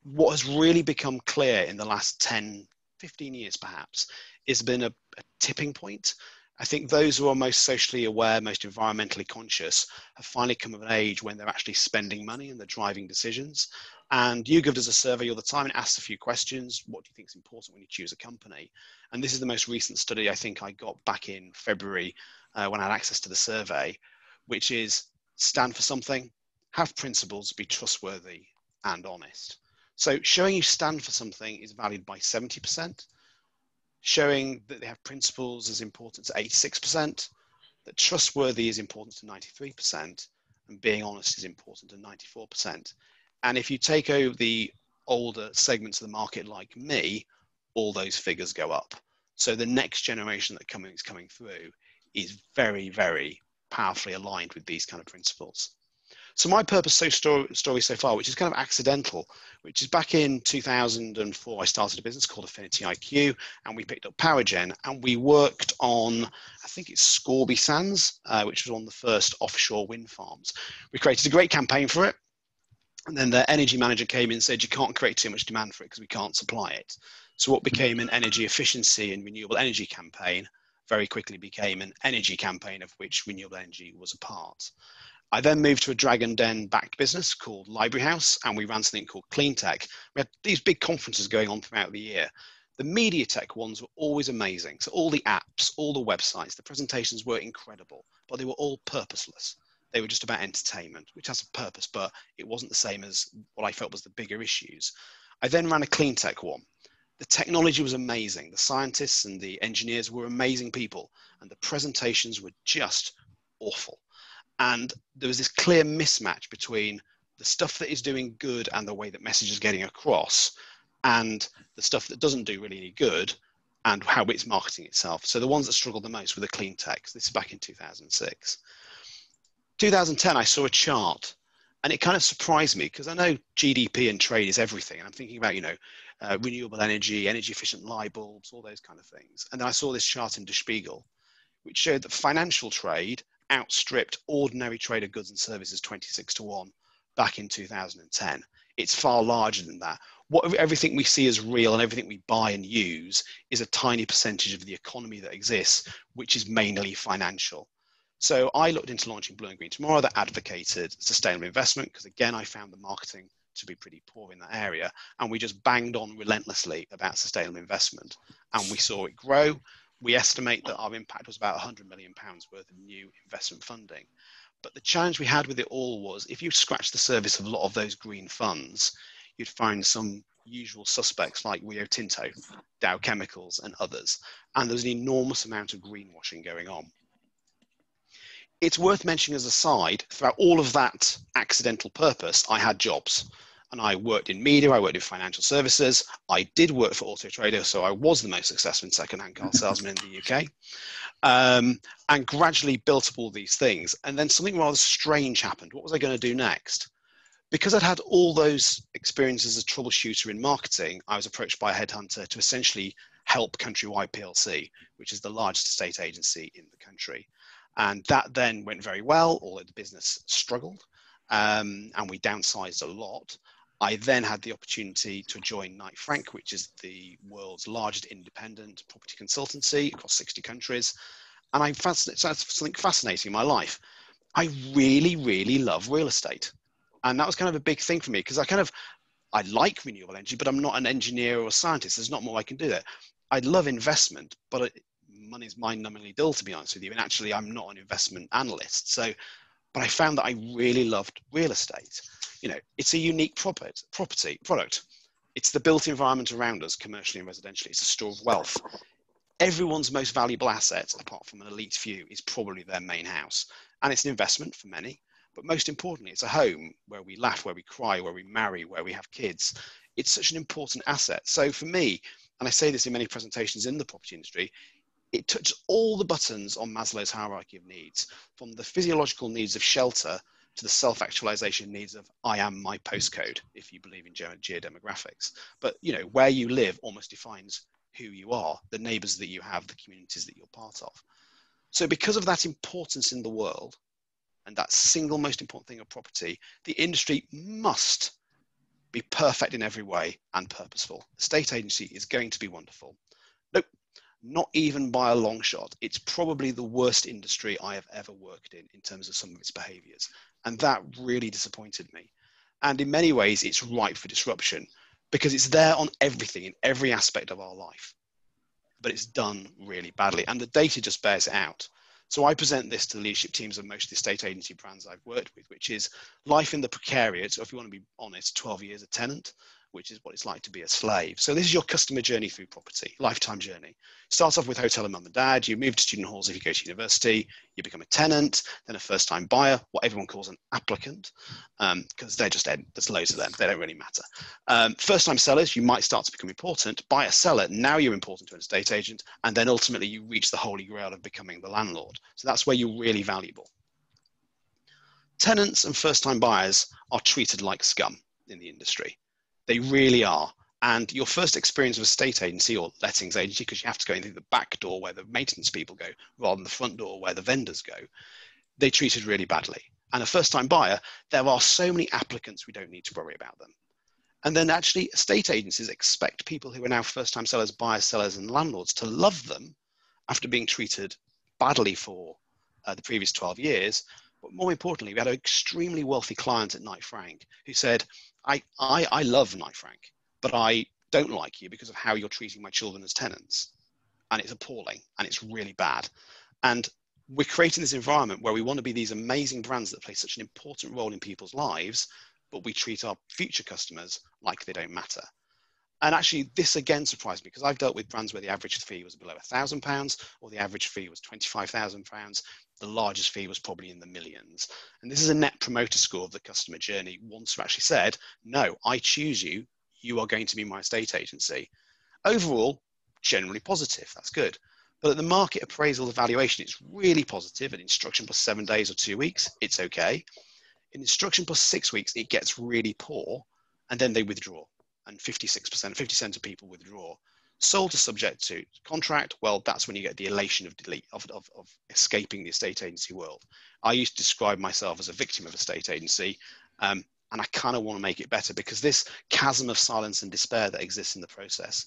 what has really become clear in the last 10, 15 years perhaps, has been a tipping point. I think those who are most socially aware, most environmentally conscious, have finally come of an age when they're actually spending money and they're driving decisions. And YouGov does a survey all the time and asks a few questions. What do you think is important when you choose a company? And this is the most recent study I think I got back in February when I had access to the survey, which is stand for something, have principles, be trustworthy and honest. So showing you stand for something is valued by 70%. Showing that they have principles is important to 86%, that trustworthy is important to 93%, and being honest is important to 94%. And if you take over the older segments of the market like me, all those figures go up. So the next generation that is coming through is very, very powerfully aligned with these kind of principles. So my purpose story so far, which is kind of accidental, which is back in 2004, I started a business called Affinity IQ, and we picked up power gen, and we worked on, I think it's Scorby Sands, which was one of the first offshore wind farms. We created a great campaign for it, and then the energy manager came in and said, you can't create too much demand for it because we can't supply it. So what became an energy efficiency and renewable energy campaign very quickly became an energy campaign of which renewable energy was a part. I then moved to a Dragon Den backed business called Library House, and we ran something called cleantech. We had these big conferences going on throughout the year. The media tech ones were always amazing. So all the apps, all the websites, the presentations were incredible, but they were all purposeless. They were just about entertainment, which has a purpose, but it wasn't the same as what I felt was the bigger issues. I then ran a cleantech one. The technology was amazing. The scientists and the engineers were amazing people, and the presentations were just awful. And there was this clear mismatch between the stuff that is doing good and the way that message is getting across, and the stuff that doesn't do really any good and how it's marketing itself. So the ones that struggled the most were the clean techs. This is back in 2006. 2010, I saw a chart, and it kind of surprised me because I know GDP and trade is everything. And I'm thinking about, renewable energy, energy efficient light bulbs, all those kind of things. And then I saw this chart in Der Spiegel, which showed that financial trade outstripped ordinary trade of goods and services 26-1 back in 2010. It's far larger than that. Everything we see as real and everything we buy and use is a tiny percentage of the economy that exists, which is mainly financial. So I looked into launching Blue and Green Tomorrow that advocated sustainable investment because, again, I found the marketing to be pretty poor in that area. And we just banged on relentlessly about sustainable investment. And we saw it grow. We estimate that our impact was about £100 million worth of new investment funding. But the challenge we had with it all was if you scratch the surface of a lot of those green funds, you'd find some usual suspects like Rio Tinto, Dow Chemicals and others. And there's an enormous amount of greenwashing going on. It's worth mentioning as a side, throughout all of that accidental purpose, I had jobs. And I worked in media, I worked in financial services. I did work for Auto Trader, so I was the most successful second-hand car salesman in the UK. And gradually built up all these things. And then something rather strange happened. What was I going to do next? Because I'd had all those experiences as a troubleshooter in marketing, I was approached by a headhunter to essentially help Countrywide PLC, which is the largest estate agency in the country. And that then went very well, although the business struggled, and we downsized a lot. I then had the opportunity to join Knight Frank, which is the world's largest independent property consultancy across 60 countries. And I found something fascinating in my life. I really, really love real estate. And that was kind of a big thing for me because I like renewable energy, but I'm not an engineer or a scientist. There's not more I can do there. I love investment, but money's mind-numbingly dull, to be honest with you. And actually, I'm not an investment analyst. But I found that I really loved real estate. It's a unique product. It's the built environment around us, commercially and residentially. It's a store of wealth. Everyone's most valuable asset, apart from an elite few, is probably their main house. And it's an investment for many. But most importantly, it's a home where we laugh, where we cry, where we marry, where we have kids. It's such an important asset. So for me, and I say this in many presentations in the property industry, it touches all the buttons on Maslow's hierarchy of needs, from the physiological needs of shelter to the self-actualization needs of I am my postcode, if you believe in geodemographics. But you know, where you live almost defines who you are, the neighbors that you have, the communities that you're part of. So because of that importance in the world, and that single most important thing of property, the industry must be perfect in every way and purposeful. The estate agency is going to be wonderful. Nope, not even by a long shot. It's probably the worst industry I have ever worked in terms of some of its behaviors. And that really disappointed me. And in many ways, it's ripe for disruption because it's there on everything, in every aspect of our life. But it's done really badly. And the data just bears it out. So I present this to the leadership teams of most of the estate agency brands I've worked with, which is life in the precariat, or if you want to be honest, 12 years a tenant, which is what it's like to be a slave. So this is your customer journey through property, lifetime journey. Starts off with hotel and mum and dad, you move to student halls if you go to university, you become a tenant, then a first-time buyer, what everyone calls an applicant, because they're just, there's loads of them, they don't really matter. First-time sellers, you might start to become important. Buyer, seller, now you're important to an estate agent, and then ultimately you reach the holy grail of becoming the landlord. So that's where you're really valuable. Tenants and first-time buyers are treated like scum in the industry. They really are. And your first experience of a estate agency or lettings agency, because you have to go in through the back door where the maintenance people go, rather than the front door where the vendors go, they treated really badly. And a first-time buyer, there are so many applicants, we don't need to worry about them. And then actually estate agencies expect people who are now first-time sellers, buyers, sellers, and landlords to love them after being treated badly for the previous 12 years. But more importantly, we had an extremely wealthy client at Knight Frank who said, I love Knight Frank, but I don't like you because of how you're treating my children as tenants. And it's appalling and it's really bad. And we're creating this environment where we want to be these amazing brands that play such an important role in people's lives, but we treat our future customers like they don't matter. And actually this again surprised me because I've dealt with brands where the average fee was below £1,000 or the average fee was £25,000. The largest fee was probably in the millions. And this is a net promoter score of the customer journey. Once we actually said, no, I choose you, you are going to be my estate agency. Overall, generally positive, that's good. But at the market appraisal evaluation, it's really positive. At instruction plus 7 days or 2 weeks, it's okay. In instruction plus 6 weeks, it gets really poor and then they withdraw. And 50% of people withdraw. Sold to subject to contract, well, that's when you get the elation of escaping the estate agency world. I used to describe myself as a victim of estate agency, and I kind of want to make it better because this chasm of silence and despair that exists in the process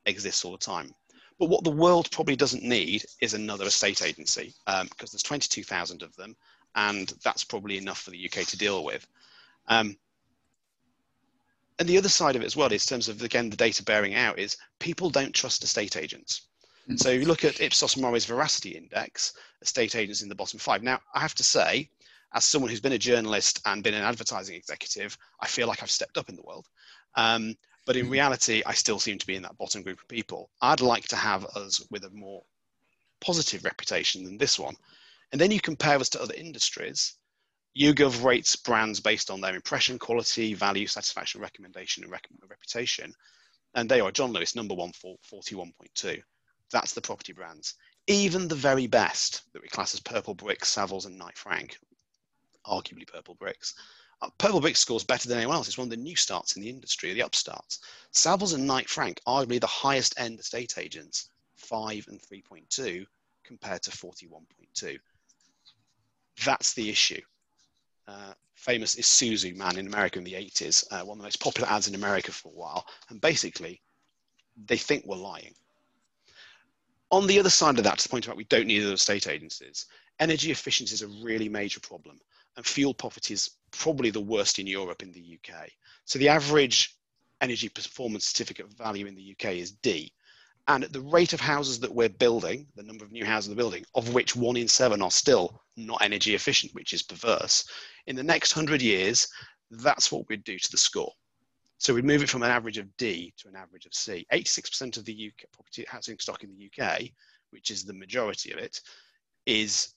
exists all the time. But what the world probably doesn't need is another estate agency because there's 22,000 of them, and that's probably enough for the UK to deal with. And the other side of it as well, in terms of, again, the data bearing out, is people don't trust estate agents. So if you look at Ipsos Mori's Veracity Index, estate agents in the bottom 5. Now, I have to say, as someone who's been a journalist and been an advertising executive, I feel like I've stepped up in the world. But in reality, I still seem to be in that bottom group of people. I'd like to have us with a more positive reputation than this one. And then you compare us to other industries. YouGov rates brands based on their impression, quality, value, satisfaction, recommendation, and reputation. And they are John Lewis, number 1 for 41.2. That's the property brands. Even the very best that we class as Purple Bricks, Savills, and Knight Frank, arguably Purple Bricks. Purple Bricks scores better than anyone else. It's one of the new starts in the industry, the upstarts. Savills and Knight Frank, arguably the highest end estate agents, 5 and 3.2 compared to 41.2. That's the issue. Famous Isuzu man in America in the 80s, one of the most popular ads in America for a while, and basically they think we're lying. On the other side of that, to point out we don't need other estate agencies, energy efficiency is a really major problem, and fuel poverty is probably the worst in Europe in the UK. So the average energy performance certificate value in the UK is D. And at the rate of houses that we're building, the number of new houses we're building, of which 1 in 7 are still not energy efficient, which is perverse, in the next 100 years, that's what we'd do to the score. So we move it from an average of D to an average of C. 86% of the UK property housing stock in the UK, which is the majority of it, is,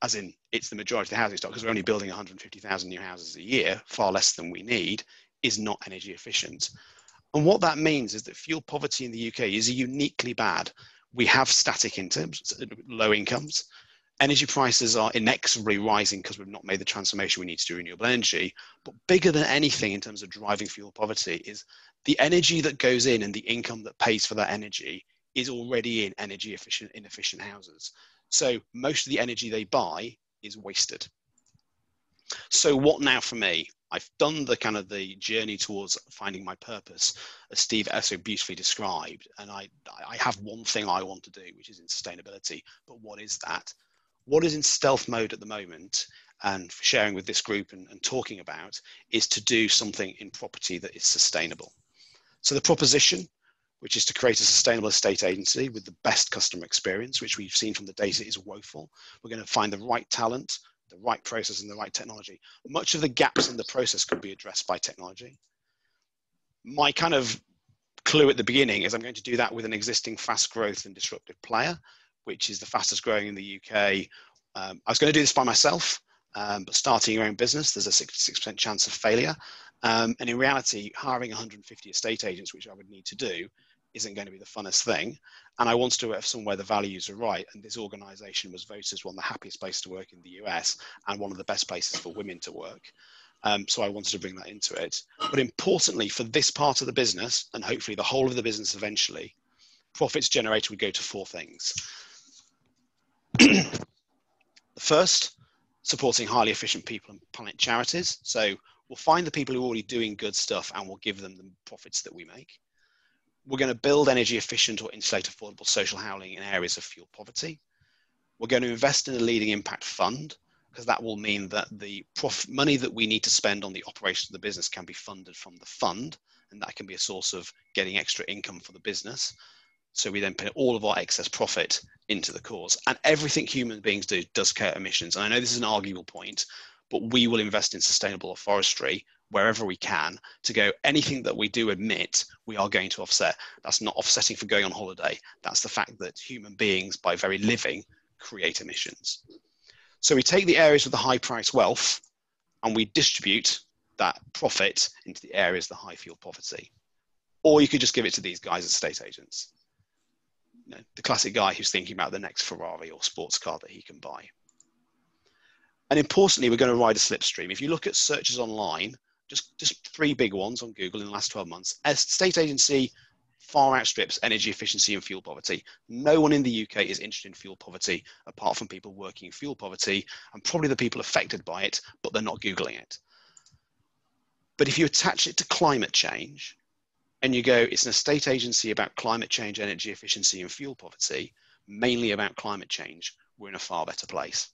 as in it's the majority of the housing stock, because we're only building 150,000 new houses a year, far less than we need, is not energy efficient. And what that means is that fuel poverty in the UK is uniquely bad. We have static incomes, low incomes. Energy prices are inexorably rising because we've not made the transformation we need to do renewable energy. But bigger than anything in terms of driving fuel poverty is the energy that goes in and the income that pays for that energy is already in energy efficient, inefficient houses. So most of the energy they buy is wasted. So what now for me? I've done the kind of the journey towards finding my purpose, as Steve so beautifully described. And I have one thing I want to do, which is in sustainability. But what is that? What is in stealth mode at the moment, and sharing with this group and talking about, is to do something in property that is sustainable. So the proposition, which is to create a sustainable estate agency with the best customer experience, which we've seen from the data is woeful. We're going to find the right talent, the right process and the right technology. Much of the gaps in the process could be addressed by technology. My kind of clue at the beginning is I'm going to do that with an existing fast growth and disruptive player, which is the fastest growing in the UK. I was going to do this by myself, but starting your own business, there's a 66% chance of failure. And in reality, hiring 150 estate agents, which I would need to do, isn't going to be the funnest thing. And I want to do it somewhere the values are right. And this organization was voted as one of the happiest places to work in the US and one of the best places for women to work. So I wanted to bring that into it. But importantly, for this part of the business, and hopefully the whole of the business eventually, profits generated would go to four things. The first, supporting highly efficient people and planet charities. So we'll find the people who are already doing good stuff and we'll give them the profits that we make. We're going to build energy efficient or insulate affordable social housing in areas of fuel poverty. We're going to invest in a leading impact fund, because that will mean that the money that we need to spend on the operation of the business can be funded from the fund, and that can be a source of getting extra income for the business. So we then put all of our excess profit into the cause. And everything human beings do does cut emissions. And I know this is an arguable point, but we will invest in sustainable forestry wherever we can to go, anything that we do emit, we are going to offset. That's not offsetting for going on holiday. That's the fact that human beings, by very living, create emissions. So we take the areas with the high price wealth and we distribute that profit into the areas of the high fuel poverty. Or you could just give it to these guys as estate agents. You know, the classic guy who's thinking about the next Ferrari or sports car that he can buy. And importantly, we're going to ride a slipstream. If you look at searches online, just three big ones on Google in the last 12 months, estate agency far outstrips energy efficiency and fuel poverty. No one in the UK is interested in fuel poverty, apart from people working in fuel poverty and probably the people affected by it, but they're not Googling it. But if you attach it to climate change, and you go, it's an estate agency about climate change, energy efficiency, and fuel poverty, mainly about climate change, we're in a far better place.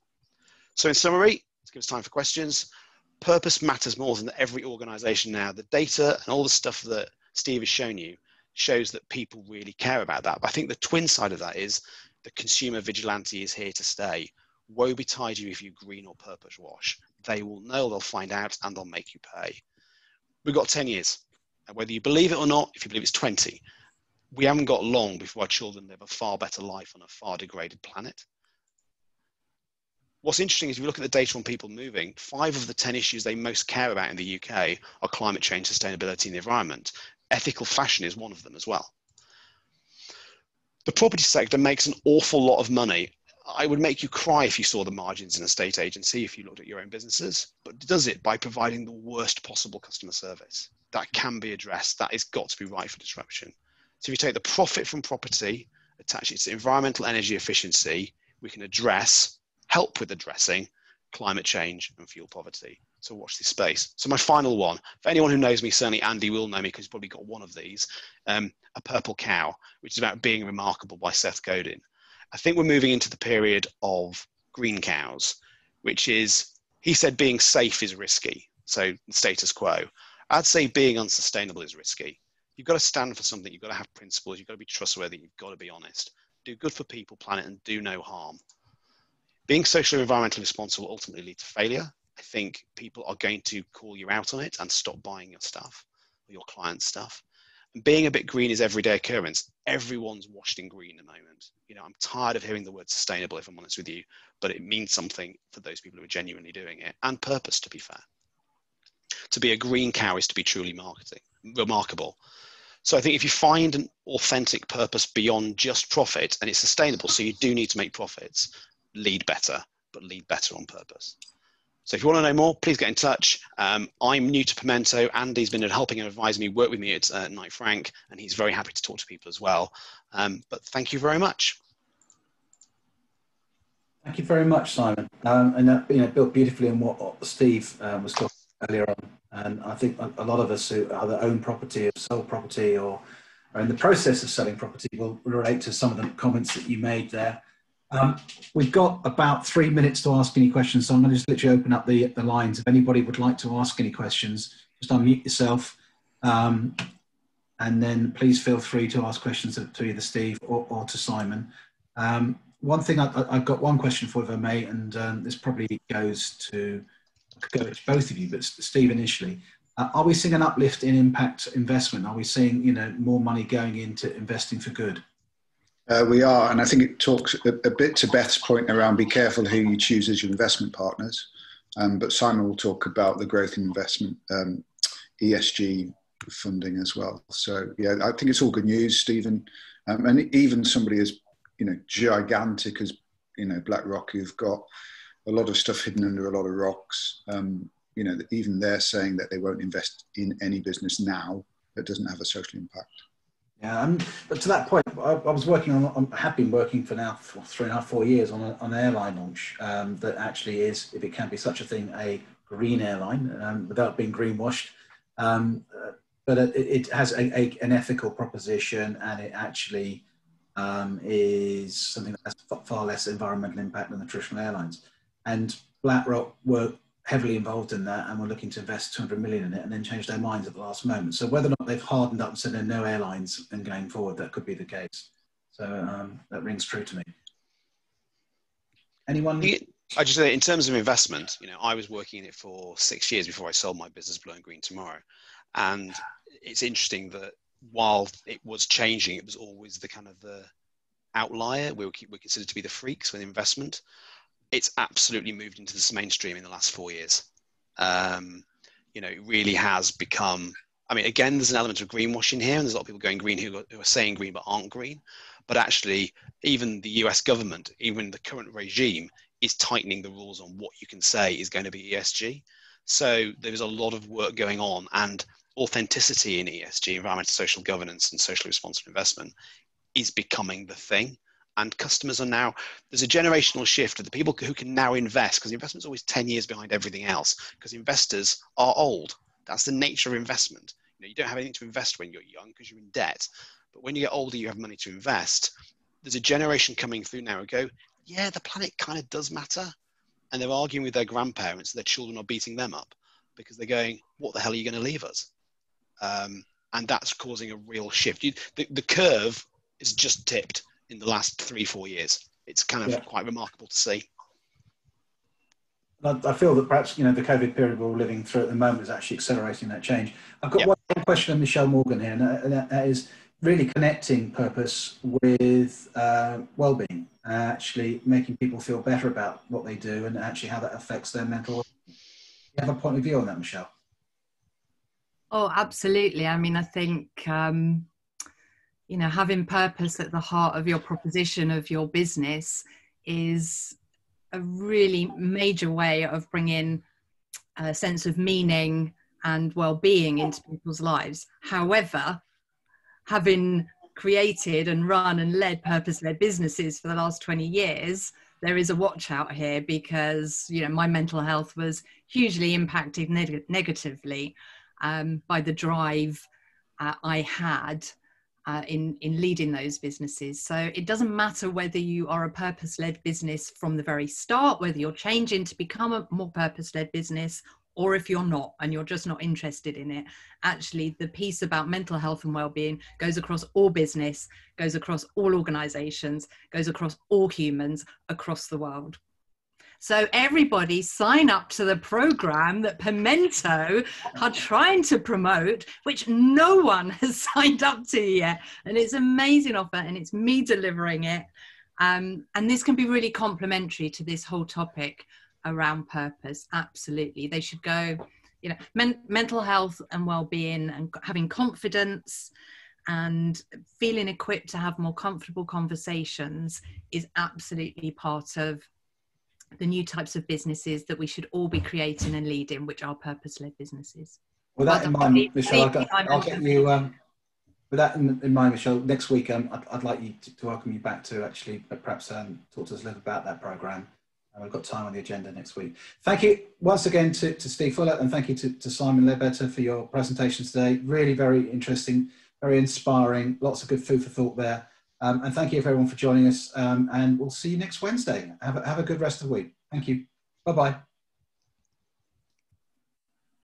So in summary, let's give us time for questions. Purpose matters more than every organization now. The data and all the stuff that Steve has shown you shows that people really care about that. But I think the twin side of that is the consumer vigilante is here to stay. Woe betide you if you green or purpose wash. They will know, they'll find out, and they'll make you pay. We've got 10 years. And whether you believe it or not, if you believe it's 20, we haven't got long before our children live a far better life on a far degraded planet. What's interesting is if you look at the data on people moving, 5 of the 10 issues they most care about in the UK are climate change, sustainability, and the environment. Ethical fashion is one of them as well. The property sector makes an awful lot of money. I would make you cry if you saw the margins in a estate agency, if you looked at your own businesses, but it does it by providing the worst possible customer service. That can be addressed. That has got to be right for disruption. So if you take the profit from property, attach it to environmental energy efficiency, we can help with addressing climate change and fuel poverty. So watch this space. So my final one, for anyone who knows me, certainly Andy will know me because he's probably got one of these, A Purple Cow, which is about being remarkable by Seth Godin. I think we're moving into the period of green cows, which is, he said being safe is risky. So status quo. I'd say being unsustainable is risky. You've got to stand for something. You've got to have principles. You've got to be trustworthy. You've got to be honest. Do good for people, planet, and do no harm. Being socially and environmentally responsible will ultimately lead to failure. I think people are going to call you out on it and stop buying your stuff or your client's stuff. And being a bit green is everyday occurrence. Everyone's washed in green at the moment. You know, I'm tired of hearing the word sustainable, if I'm honest with you, but it means something for those people who are genuinely doing it, and purpose, to be fair. To be a green cow is to be truly remarkable. So I think if you find an authentic purpose beyond just profit, and it's sustainable, so you do need to make profits, lead better, but lead better on purpose. So if you want to know more, please get in touch. I'm new to Pimento. Andy's been helping and advising me, work with me at Knight Frank, and he's very happy to talk to people as well. But thank you very much. Thank you very much, Simon. And that built beautifully on what Steve was talking earlier on. And I think a lot of us who either own property or sold property or are in the process of selling property will relate to some of the comments that you made there. We've got about 3 minutes to ask any questions, so I'm going to just literally open up the lines. If anybody would like to ask any questions, just unmute yourself, and then please feel free to ask questions to either Steve or to Simon. One thing, I've got one question for you, if I may, and this probably goes to both of you, but Steve initially. Are we seeing an uplift in impact investment? Are we seeing more money going into investing for good? We are, and I think it talks a bit to Beth's point around be careful who you choose as your investment partners. But Simon will talk about the growth in investment, ESG funding as well. So yeah, I think it's all good news, Stephen. And even somebody as gigantic as BlackRock, who've got a lot of stuff hidden under a lot of rocks. Even they're saying that they won't invest in any business now that doesn't have a social impact. Yeah, but to that point, I was working have been working for now for 3.5, 4 years on an airline launch that actually is, if it can be such a thing, a green airline without being greenwashed. But it has an ethical proposition, and it actually is something that has far less environmental impact than the traditional airlines. And BlackRock were heavily involved in that and were looking to invest 200 million in it, and then changed their minds at the last moment. So whether or not they've hardened up and said there are no airlines and going forward, that could be the case. So that rings true to me. Anyone? I just say, in terms of investment, I was working in it for 6 years before I sold my business, Blowing Green Tomorrow. And it's interesting that while it was changing, it was always the kind of the outlier. We're considered to be the freaks with investment. It's absolutely moved into this mainstream in the last 4 years. It really has become, again, there's an element of greenwashing here, and there's a lot of people going green who are saying green but aren't green. But actually, even the US government, even the current regime, is tightening the rules on what you can say is going to be ESG. So there's a lot of work going on, and authenticity in ESG, environmental social governance and socially responsible investment, is becoming the thing. And customers are now, there's a generational shift of the people who can now invest, because investment's always 10 years behind everything else, because investors are old. That's the nature of investment. You don't have anything to invest when you're young because you're in debt. But when you get older, you have money to invest. There's a generation coming through now who go, yeah, the planet kind of does matter. And they're arguing with their grandparents, their children are beating them up because they're going, what the hell are you going to leave us? And that's causing a real shift. The curve is just tipped in the last 3-4 years. It's kind of quite remarkable to see. I feel that perhaps the COVID period we're living through at the moment is actually accelerating that change. I've got one question of Michelle Morgan here, and that is really connecting purpose with well-being, actually making people feel better about what they do, and actually how that affects their mental health. Do you have a point of view on that, Michelle? Oh, absolutely. I think having purpose at the heart of your proposition of your business is a really major way of bringing a sense of meaning and well-being into people's lives. However, having created and run and led purpose-led businesses for the last 20 years, there is a watch out here, because my mental health was hugely impacted negatively by the drive I had in leading those businesses. So it doesn't matter whether you are a purpose-led business from the very start, whether you're changing to become a more purpose-led business, or if you're not and you're just not interested in it. Actually, the piece about mental health and well-being goes across all business, goes across all organizations, goes across all humans across the world. So everybody sign up to the program that Pimento are trying to promote, which no one has signed up to yet. And it's an amazing offer, and it's me delivering it. And this can be really complementary to this whole topic around purpose. Absolutely. They should go, you know, mental health and well-being, and having confidence and feeling equipped to have more comfortable conversations is absolutely part of the new types of businesses that we should all be creating and leading, which are purpose-led businesses. With that in mind, Michelle, I'll get you, with that in mind, Michelle, next week I'd like you to welcome you back to actually perhaps talk to us a little about that programme. We've got time on the agenda next week. Thank you once again to Steve Fuller, and thank you to Simon Leadbetter for your presentation today. Really very interesting, very inspiring, lots of good food for thought there. And thank you everyone for joining us, and we'll see you next Wednesday. Have a good rest of the week. Thank you. Bye-bye.